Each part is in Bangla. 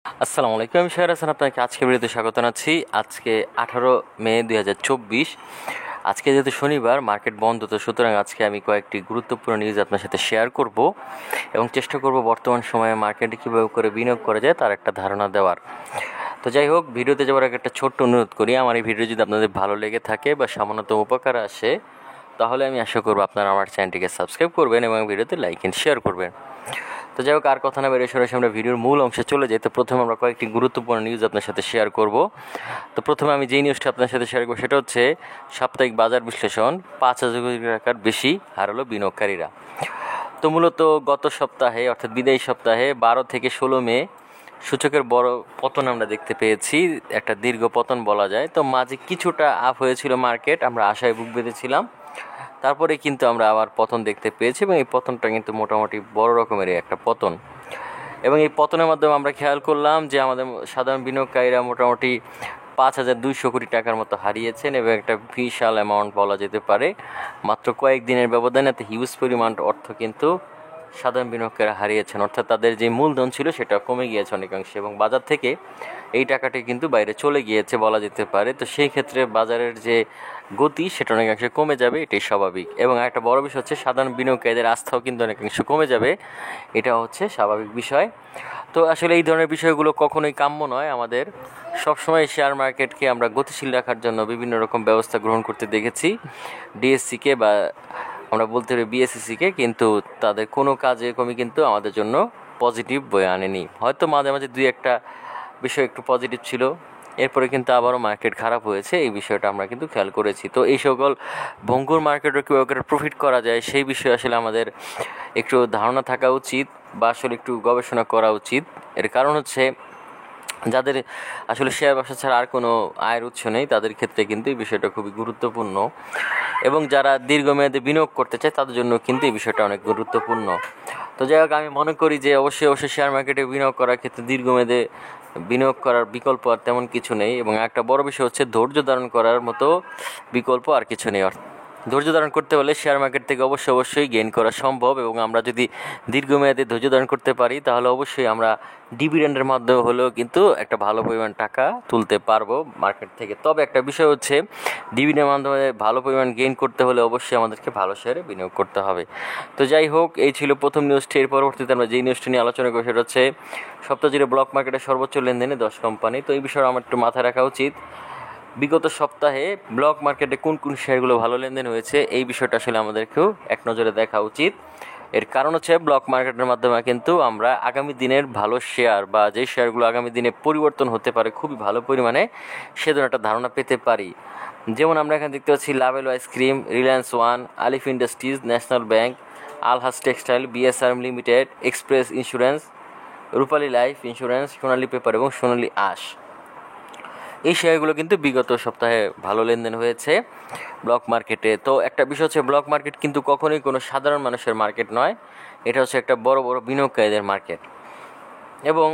আসসালামু আলাইকুম, আমি শাহর হাসান আপনাকে আজকে ভিডিওতে স্বাগত জানাচ্ছি। আজকে 18 মে 2024। আজকে যেহেতু শনিবার, মার্কেট বন্ধ, তো সুতরাং আজকে আমি কয়েকটি গুরুত্বপূর্ণ নিউজ আপনার সাথে শেয়ার করব এবং চেষ্টা করব বর্তমান সময়ে মার্কেটে কীভাবে করে বিনিয়োগ করা যায় তার একটা ধারণা দেওয়ার। তো যাই হোক, ভিডিওতে যাওয়ার আগে একটা ছোট্ট অনুরোধ করি, আমার এই ভিডিও যদি আপনাদের ভালো লেগে থাকে বা সামান্যতম উপকার আসে, তাহলে আমি আশা করব আপনারা আমার চ্যানেলটিকে সাবস্ক্রাইব করবেন এবং ভিডিওতে লাইক এন্ড শেয়ার করবেন। তো যাই হোক, আর কথা না বেরিয়ে সরাসরি আমরা ভিডিওর মূল অংশে চলে যাই। তো প্রথমে আমরা কয়েকটি গুরুত্বপূর্ণ নিউজ আপনার সাথে শেয়ার করব। তো প্রথমে আমি যেই নিউজটা আপনার সাথে শেয়ার করবো সেটা হচ্ছে সাপ্তাহিক বাজার বিশ্লেষণ, 5,000 কোটি টাকার বেশি হারালো বিনিয়োগকারীরা। তো মূলত গত সপ্তাহে অর্থাৎ বিদায়ী সপ্তাহে 12 থেকে 16 মে সূচকের বড় পতন আমরা দেখতে পেয়েছি, একটা দীর্ঘ পতন বলা যায়। তো মাঝে কিছুটা আপ হয়েছিল মার্কেট, আমরা আশায় বুক বেঁধেছিলাম, তারপরে কিন্তু আমরা আবার পতন দেখতে পেয়েছি এবং এই পতনটা কিন্তু মোটামুটি বড় রকমেরই একটা পতন। এবং এই পতনের মাধ্যমে আমরা খেয়াল করলাম যে আমাদের সাধারণ বিনিয়োগকারীরা মোটামুটি 5,200 কোটি টাকার মতো হারিয়েছেন এবং একটা বিশাল অ্যামাউন্ট বলা যেতে পারে। মাত্র কয়েকদিনের ব্যবধানে এত হিউজ পরিমাণ অর্থ কিন্তু সাধারণ বিনিয়োগকারীরা হারিয়েছেন, অর্থাৎ তাদের যে মূলধন ছিল সেটা কমে গিয়েছে অনেকাংশে এবং বাজার থেকে এই টাকাটি কিন্তু বাইরে চলে গিয়েছে বলা যেতে পারে। তো সেই ক্ষেত্রে বাজারের যে গতি সেটা অনেকাংশে কমে যাবে, এটাই স্বাভাবিক। এবং একটা বড় বিষয় হচ্ছে সাধারণ বিনিয়োগকারীদের আস্থাও কিন্তু অনেকাংশে কমে যাবে, এটা হচ্ছে স্বাভাবিক বিষয়। তো আসলে এই ধরনের বিষয়গুলো কখনোই কাম্য নয়। আমাদের সবসময় শেয়ার মার্কেটকে আমরা গতিশীল রাখার জন্য বিভিন্ন রকম ব্যবস্থা গ্রহণ করতে দেখেছি, ডিএসসিকে বা আমরা বলতে পারি বিএসসিকে, কিন্তু তাদের কোনো কাজে কমই কিন্তু আমাদের জন্য পজিটিভ বয়ে আনেনি। হয়তো মাঝে মাঝে দুই একটা বিষয় একটু পজিটিভ ছিল, এরপরে কিন্তু আবারও মার্কেট খারাপ হয়েছে, এই বিষয়টা আমরা কিন্তু খেয়াল করেছি। তো এই সকল ভঙ্গুর মার্কেটও কীভাবে করে প্রফিট করা যায় সেই বিষয়ে আসলে আমাদের একটু ধারণা থাকা উচিত বা আসলে একটু গবেষণা করা উচিত। এর কারণ হচ্ছে যাদের আসলে শেয়ার ব্যবসা ছাড়া আর কোনো আয়ের উৎস নেই, তাদের ক্ষেত্রে কিন্তু এই বিষয়টা খুবই গুরুত্বপূর্ণ। এবং যারা দীর্ঘমেয়াদে বিনিয়োগ করতে চায় তাদের জন্য কিন্তু এই বিষয়টা অনেক গুরুত্বপূর্ণ। তো যাই হোক, আমি মনে করি যে অবশ্যই শেয়ার মার্কেটে বিনিয়োগ করার ক্ষেত্রে দীর্ঘমেয়াদে বিনিয়োগ করার বিকল্প আর তেমন কিছু নেই। এবং একটা বড় বিষয় হচ্ছে ধৈর্য ধারণ করার মতো বিকল্প আর কিছু নেই। ধৈর্য ধারণ করতে হলে শেয়ার মার্কেট থেকে অবশ্যই গেইন করা সম্ভব। এবং আমরা যদি দীর্ঘমেয়াদে ধৈর্য ধারণ করতে পারি তাহলে অবশ্যই আমরা ডিভিডেন্ডের মাধ্যমে হলেও কিন্তু একটা ভালো পরিমাণ টাকা তুলতে পারবো মার্কেট থেকে। তবে একটা বিষয় হচ্ছে ডিভিডেন্ডের মাধ্যমে ভালো পরিমাণ গেইন করতে হলে অবশ্যই আমাদেরকে ভালো শেয়ারে বিনিয়োগ করতে হবে। তো যাই হোক, এই ছিল প্রথম নিউজটি। এর পরবর্তীতে আমরা যেই নিউজটি নিয়ে আলোচনা করি সেটা হচ্ছে সপ্তাহ জুড়ে ব্লক মার্কেটের সর্বোচ্চ লেনদেনে 10 কোম্পানি। তো এই বিষয়ে আমার একটু মাথায় রাখা উচিত, বিগত সপ্তাহে ব্লক মার্কেটে কোন কোন শেয়ারগুলো ভালো লেনদেন হয়েছে এই বিষয়টা আসলে আমাদেরকেও এক নজরে দেখা উচিত। এর কারণ হচ্ছে ব্লক মার্কেটের মাধ্যমে কিন্তু আমরা আগামী দিনের ভালো শেয়ার বা যেই শেয়ারগুলো আগামী দিনে পরিবর্তন হতে পারে খুবই ভালো পরিমাণে, সে ধরনের একটা ধারণা পেতে পারি। যেমন আমরা এখানে দেখতে পাচ্ছি Lovello Ice Cream, Reliance One, Alif Industries, National Bank, আলহাস Textile, BSRM Limited, Express Insurance, Rupali Life Insurance, Sonali Paper এবং সোনালী আঁশ। এই শেয়ারগুলো কিন্তু বিগত সপ্তাহে ভালো লেনদেন হয়েছে ব্লক মার্কেটে। তো একটা বিষয় হচ্ছে ব্লক মার্কেট কিন্তু কখনোই কোনো সাধারণ মানুষের মার্কেট নয়, এটা হচ্ছে একটা বড় বড় বিনিয়োগকারীদের মার্কেট। এবং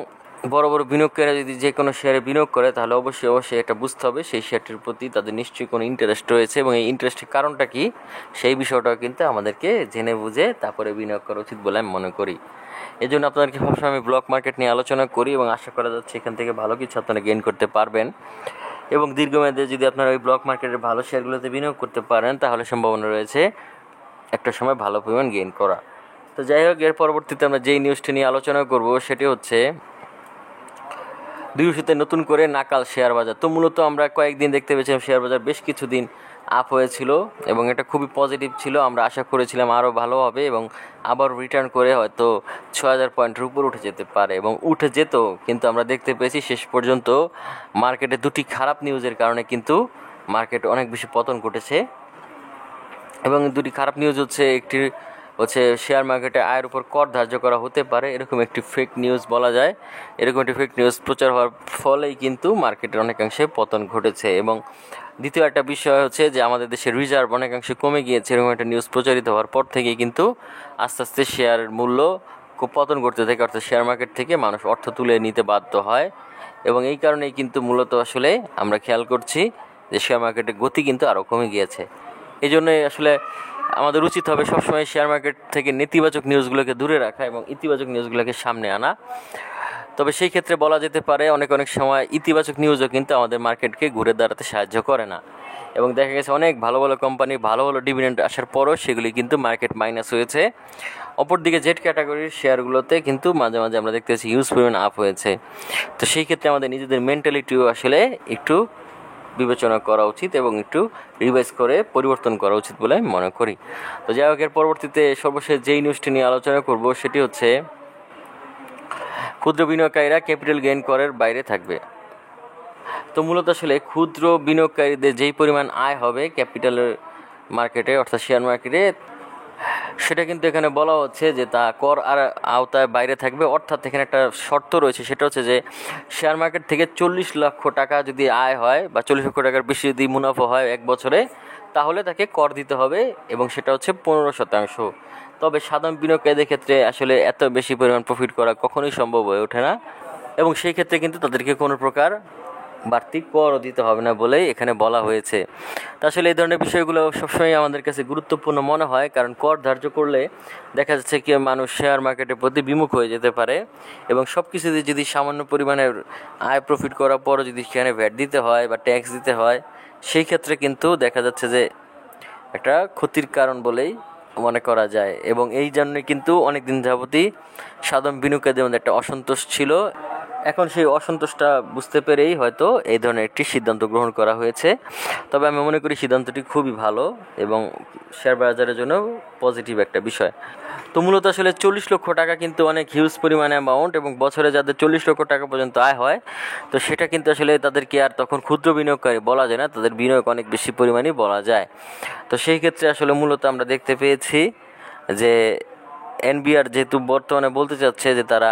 বড় বড় বিনিয়োগকারীরা যদি যে কোনো শেয়ারে বিনিয়োগ করে তাহলে অবশ্যই এটা বুঝতে হবে সেই শেয়ারটির প্রতি তাদের নিশ্চয়ই কোনো ইন্টারেস্ট রয়েছে এবং এই ইন্টারেস্টের কারণটা কি সেই বিষয়টাও কিন্তু আমাদেরকে জেনে বুঝে তারপরে বিনিয়োগ করা উচিত বলে আমি মনে করি। এই জন্য আপনাদেরকে সবসময় আমি ব্লক মার্কেট নিয়ে আলোচনা করি এবং আশা করা যাচ্ছে এখান থেকে ভালো কিছু আপনারা গেইন করতে পারবেন। এবং দীর্ঘমেয়াদে যদি আপনারা ওই ব্লক মার্কেটের ভালো শেয়ারগুলোতে বিনিয়োগ করতে পারেন তাহলে সম্ভাবনা রয়েছে একটা সময় ভালো পরিমাণ গেইন করা। তো যাই হোক, এর পরবর্তীতে আমরা যেই নিউজটি নিয়ে আলোচনা করব সেটি হচ্ছে বিরুষিতে নতুন করে নাকাল শেয়ার বাজার। তো মূলত আমরা কয়েকদিন দেখতে পেয়েছিলাম শেয়ার বাজার বেশ কিছুদিন আপ হয়েছিল এবং এটা খুবই পজিটিভ ছিল। আমরা আশা করেছিলাম আরও ভালো হবে এবং আবার রিটার্ন করে হয়তো 6,000 পয়েন্টের উপর উঠে যেতে পারে এবং উঠে যেত, কিন্তু আমরা দেখতে পেয়েছি শেষ পর্যন্ত মার্কেটে দুটি খারাপ নিউজের কারণে কিন্তু মার্কেট অনেক বেশি পতন ঘটেছে। এবং দুটি খারাপ নিউজ হচ্ছে, একটি হচ্ছে শেয়ার মার্কেটে আয়ের উপর কর ধার্য করা হতে পারে, এরকম একটি ফেক নিউজ বলা যায়। এরকম একটি ফেক নিউজ প্রচার হওয়ার ফলেই কিন্তু মার্কেটের অনেকাংশে পতন ঘটেছে। এবং দ্বিতীয় একটা বিষয় হচ্ছে যে আমাদের দেশের রিজার্ভ অনেকাংশে কমে গিয়েছে, এরকম একটা নিউজ প্রচারিত হওয়ার পর থেকেই কিন্তু আস্তে আস্তে শেয়ারের মূল্য খুব পতন ঘটতে থাকে, অর্থাৎ শেয়ার মার্কেট থেকে মানুষ অর্থ তুলে নিতে বাধ্য হয়। এবং এই কারণেই কিন্তু মূলত আসলে আমরা খেয়াল করছি যে শেয়ার মার্কেটের গতি কিন্তু আরও কমে গিয়েছে। এই জন্যই আসলে আমাদের উচিত হবে সবসময় শেয়ার মার্কেট থেকে নেতিবাচক নিউজগুলোকে দূরে রাখা এবং ইতিবাচক নিউজগুলোকে সামনে আনা। তবে সেই ক্ষেত্রে বলা যেতে পারে অনেক সময় ইতিবাচক নিউজও কিন্তু আমাদের মার্কেটকে ঘুরে দাঁড়াতে সাহায্য করে না, এবং দেখা গেছে অনেক ভালো কোম্পানি ভালো ডিভিডেন্ড আসার পরও সেগুলি কিন্তু মার্কেট মাইনাস হয়েছে। অপরদিকে জেড ক্যাটাগরির শেয়ারগুলোতে কিন্তু মাঝে আমরা দেখতেছি হিউজ পরিমাণ আপ হয়েছে। তো সেই ক্ষেত্রে আমাদের নিজেদের মেন্টালিটিও আসলে একটু বিবেচনা করা উচিত এবং একটু রিভাইজ করে পরিবর্তন করা উচিত বলে মনে করি। তো যাই হোক, এর পরবর্তীতে সর্বশেষ যেই নিউজটি নিয়ে আলোচনা করব সেটি হচ্ছে ক্ষুদ্র বিনিয়োগকারীরা ক্যাপিটাল গেইন করের বাইরে থাকবে। তো মূলত আসলে ক্ষুদ্র বিনিয়োগকারীদের যেই পরিমাণ আয় হবে ক্যাপিটালের মার্কেটে অর্থাৎ শেয়ার মার্কেটে, সেটা কিন্তু এখানে বলা হচ্ছে যে তা কর আর আওতায় বাইরে থাকবে। অর্থাৎ এখানে একটা শর্ত রয়েছে, সেটা হচ্ছে যে শেয়ার মার্কেট থেকে 40 লক্ষ টাকা যদি আয় হয় বা 40 লক্ষ টাকার বেশি যদি মুনাফা হয় এক বছরে, তাহলে তাকে কর দিতে হবে এবং সেটা হচ্ছে 15%। তবে সাধারণ বিনিয়োগকারীদের ক্ষেত্রে আসলে এত বেশি পরিমাণ প্রফিট করা কখনোই সম্ভব হয়ে ওঠে না, এবং সেই ক্ষেত্রে কিন্তু তাদেরকে কোনো প্রকার বাড়তি করও দিতে হবে না বলেই এখানে বলা হয়েছে। তা আসলে এই ধরনের বিষয়গুলো সবসময় আমাদের কাছে গুরুত্বপূর্ণ মনে হয়, কারণ কর ধার্য করলে দেখা যাচ্ছে কি মানুষ শেয়ার মার্কেটের প্রতি বিমুখ হয়ে যেতে পারে, এবং সব কিছুতে যদি সামান্য পরিমাণের আয় প্রফিট করার পরও যদি সেখানে ভ্যাট দিতে হয় বা ট্যাক্স দিতে হয়, সেই ক্ষেত্রে কিন্তু দেখা যাচ্ছে যে একটা ক্ষতির কারণ বলেই মনে করা যায়। এবং এই জন্যই কিন্তু অনেক দিন যাবতই সাধারণ বিনিয়োগকারীদের মধ্যে একটা অসন্তোষ ছিল। এখন সেই অসন্তোষটা বুঝতে পেরেই হয়তো এই ধরনের একটি সিদ্ধান্ত গ্রহণ করা হয়েছে। তবে আমি মনে করি সিদ্ধান্তটি খুবই ভালো এবং শেয়ার বাজারের জন্য পজিটিভ একটা বিষয়। তো মূলত আসলে 40 লক্ষ টাকা কিন্তু অনেক হিউজ পরিমাণে অ্যামাউন্ট, এবং বছরে যাদের 40 লক্ষ টাকা পর্যন্ত আয় হয়, তো সেটা কিন্তু আসলে তাদেরকে আর তখন ক্ষুদ্র বিনিয়োগকারী বলা যায় না, তাদের বিনিয়োগ অনেক বেশি পরিমাণেই বলা যায়। তো সেই ক্ষেত্রে আসলে মূলত আমরা দেখতে পেয়েছি যে এনবিআর যেহেতু বর্তমানে বলতে চাচ্ছে যে তারা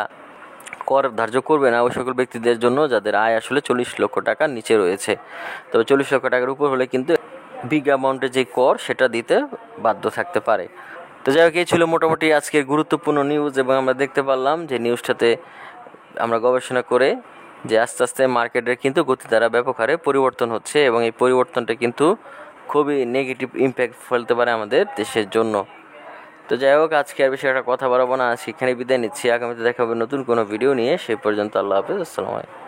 কর ধার্য করবে না ওই সকল ব্যক্তিদের জন্য যাদের আয় আসলে 40 লক্ষ টাকার নিচে রয়েছে। তবে 40 লক্ষ টাকার উপর হলে কিন্তু বিগ অ্যামাউন্টের যে কর সেটা দিতে বাধ্য থাকতে পারে। তো যাই হোক, এই ছিল মোটামুটি আজকের গুরুত্বপূর্ণ নিউজ, এবং আমরা দেখতে পারলাম যে নিউজটাতে আমরা গবেষণা করে যে আস্তে আস্তে মার্কেটের কিন্তু গতিধারা ব্যাপক হারে পরিবর্তন হচ্ছে, এবং এই পরিবর্তনটা কিন্তু খুবই নেগেটিভ ইম্প্যাক্ট ফেলতে পারে আমাদের দেশের জন্য। তো যাই হোক, আজকে আর বেশি একটা কথা বাড়াবো না, আজকে এখানে বিদায় নিচ্ছি। আগামীতে দেখা হবে নতুন কোনো ভিডিও নিয়ে। সেই পর্যন্ত আল্লাহ হাফেজ, আসসালামু আলাইকুম।